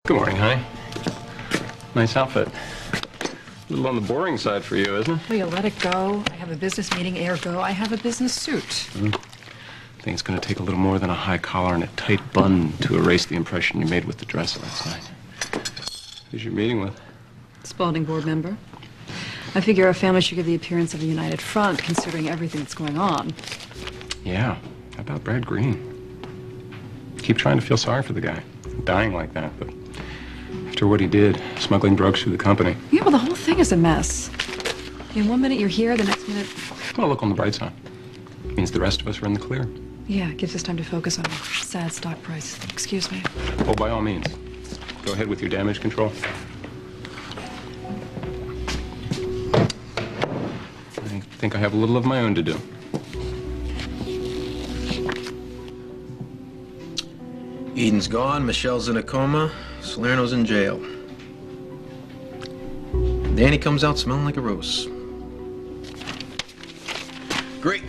Good morning, honey. Nice outfit. A little on the boring side for you, isn't it? Will you let it go? I have a business meeting, ergo I have a business suit. I think it's going to take a little more than a high collar and a tight bun to erase the impression you made with the dress last night. Who's your meeting with? Spalding board member. I figure our family should give the appearance of a united front, considering everything that's going on. Yeah. How about Brad Green? Keep trying to feel sorry for the guy. Dying like that, but after what he did, smuggling drugs through the company. Yeah, well, the whole thing is a mess. In 1 minute you're here, the next minute... Well, look on the bright side. It means the rest of us are in the clear. Yeah, it gives us time to focus on a sad stock price. Excuse me. Oh, by all means. Go ahead with your damage control. I think I have a little of my own to do. Eden's gone, Michelle's in a coma, Salerno's in jail. Danny comes out smelling like a rose. Great.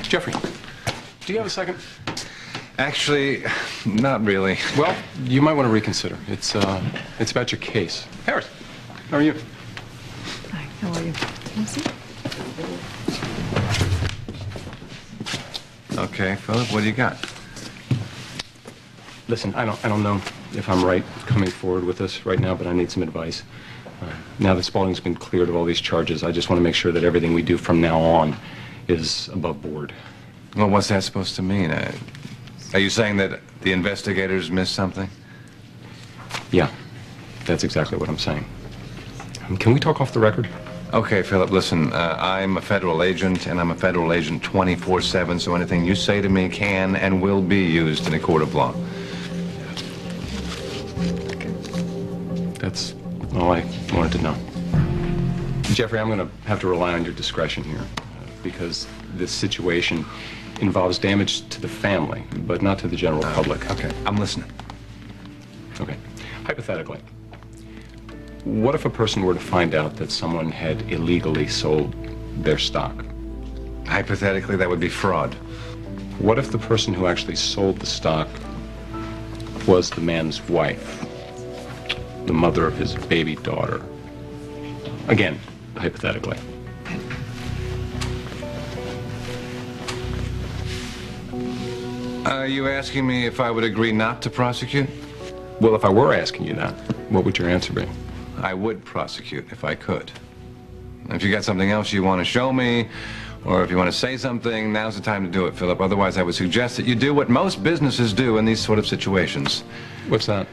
Jeffrey, do you have a second? Actually, not really. Well, you might want to reconsider. It's about your case. Harris, how are you? Hi, how are you? Nancy? Okay, Phillip, what do you got? Listen, I don't know if I'm right coming forward with this right now, but I need some advice. Now that Spalding's been cleared of all these charges, I just want to make sure that everything we do from now on is above board. Well, what's that supposed to mean? Are you saying that the investigators missed something? Yeah, that's exactly what I'm saying. Can we talk off the record? Okay, Phillip, listen, I'm a federal agent, and I'm a federal agent 24/7, so anything you say to me can and will be used in a court of law. That's all I wanted to know. Jeffrey, I'm going to have to rely on your discretion here, because this situation involves damage to the family, but not to the general public. Okay, I'm listening. Okay. Hypothetically, what if a person were to find out that someone had illegally sold their stock? Hypothetically, that would be fraud. What if the person who actually sold the stock was the man's wife, the mother of his baby daughter? Again, hypothetically. Are you asking me if I would agree not to prosecute? Well, if I were asking you that, what would your answer be? I would prosecute if I could. If you got something else you want to show me, or if you want to say something, now's the time to do it, Phillip. Otherwise, I would suggest that you do what most businesses do in these sort of situations. What's that?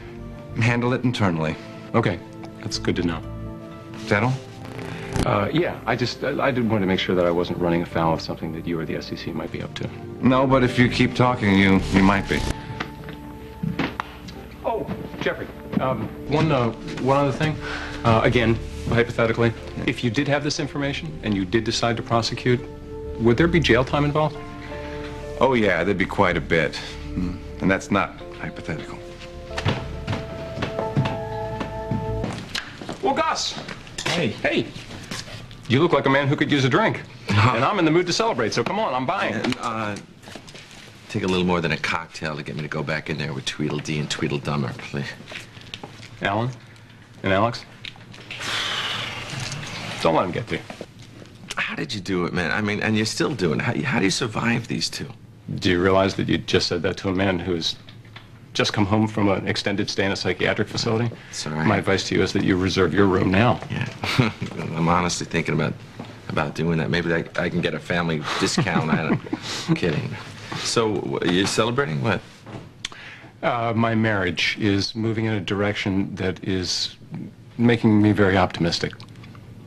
Handle it internally. Okay, that's good to know. Settle? Yeah, I did want to make sure that I wasn't running afoul of something that you or the SEC might be up to. No, but if you keep talking, you might be. Oh, Jeffrey, one other thing. Again, hypothetically, if you did have this information and you did decide to prosecute, would there be jail time involved? Oh, yeah, there'd be quite a bit. And that's not hypothetical. Well, Gus. Hey. Hey. You look like a man who could use a drink. And I'm in the mood to celebrate, so come on, I'm buying. Take a little more than a cocktail to get me to go back in there with Tweedledee and Tweedledummer, please. Alan and Alex? Don't let him get to you. How did you do it, man? I mean, and you're still doing it. How do you survive these two? Do you realize that you just said that to a man who's just come home from an extended stay in a psychiatric facility? Sorry. My advice to you is that you reserve your room now. Yeah. I'm honestly thinking about doing that. Maybe I can get a family discount. I'm kidding. So, you're celebrating what? My marriage is moving in a direction that is making me very optimistic.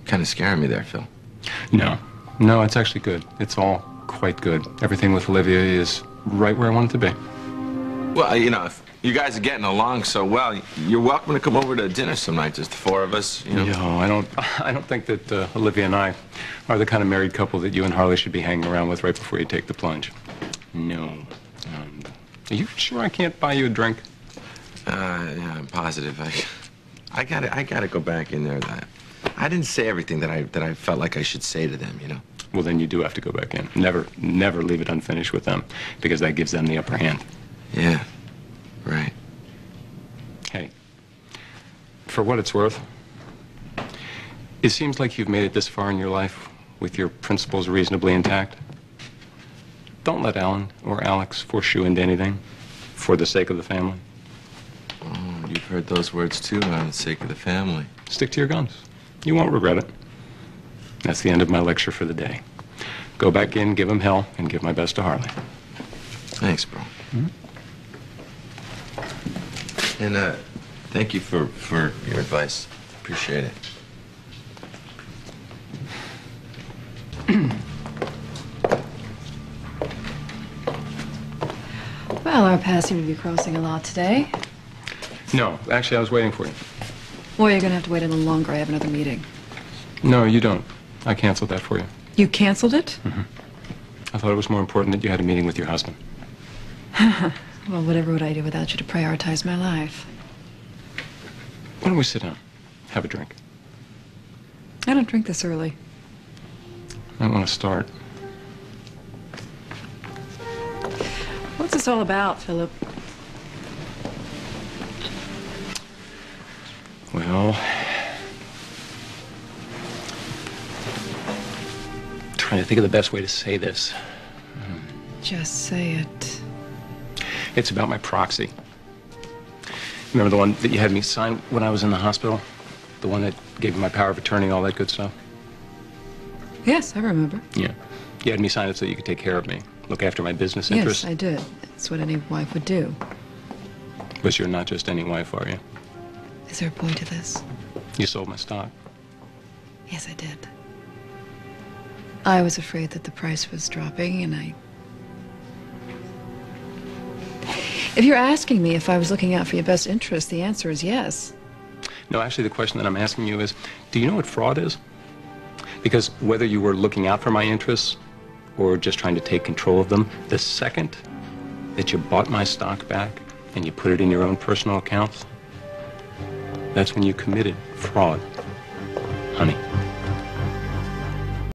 Kind of scaring me there, Phil. No, it's actually good. It's all quite good. Everything with Olivia is right where I want it to be. Well, you know, if you guys are getting along so well, you're welcome to come over to dinner some night, just the four of us, you know. No, I don't think that Olivia and I are the kind of married couple that you and Harley should be hanging around with right before you take the plunge. No. Are you sure I can't buy you a drink? Yeah, I'm positive. I gotta go back in there. I didn't say everything that I felt like I should say to them, you know. well, then you do have to go back in. Never leave it unfinished with them, because that gives them the upper hand. Yeah, right. Hey, for what it's worth, it seems like you've made it this far in your life with your principles reasonably intact. Don't let Alan or Alex force you into anything for the sake of the family. Oh, you've heard those words too, for the sake of the family. Stick to your guns. You won't regret it. That's the end of my lecture for the day. Go back in, give them hell, and give my best to Harley. Thanks, bro. And thank you for your advice. Appreciate it. Well, our paths seem to be crossing a lot today. No, actually, I was waiting for you. Well, you're going to have to wait a little longer. I have another meeting. No, you don't. I canceled that for you. You canceled it? I thought it was more important that you had a meeting with your husband. Well, whatever would I do without you to prioritize my life? Why don't we sit down, have a drink? I don't drink this early. I want to start. What's this all about, Phillip? Well, trying to think of the best way to say this. Just say it. It's about my proxy. Remember the one that you had me sign when I was in the hospital? The one that gave me my power of attorney and all that good stuff? Yes, I remember. Yeah. You had me sign it so you could take care of me, look after my business interests. Yes, I did. It's what any wife would do. But you're not just any wife, are you? Is there a point to this? You sold my stock. Yes, I did. I was afraid that the price was dropping, and If you're asking me if I was looking out for your best interest, the answer is yes. No, actually, the question that I'm asking you is, do you know what fraud is? Because whether you were looking out for my interests or just trying to take control of them, the second that you bought my stock back and you put it in your own personal accounts, that's when you committed fraud, honey.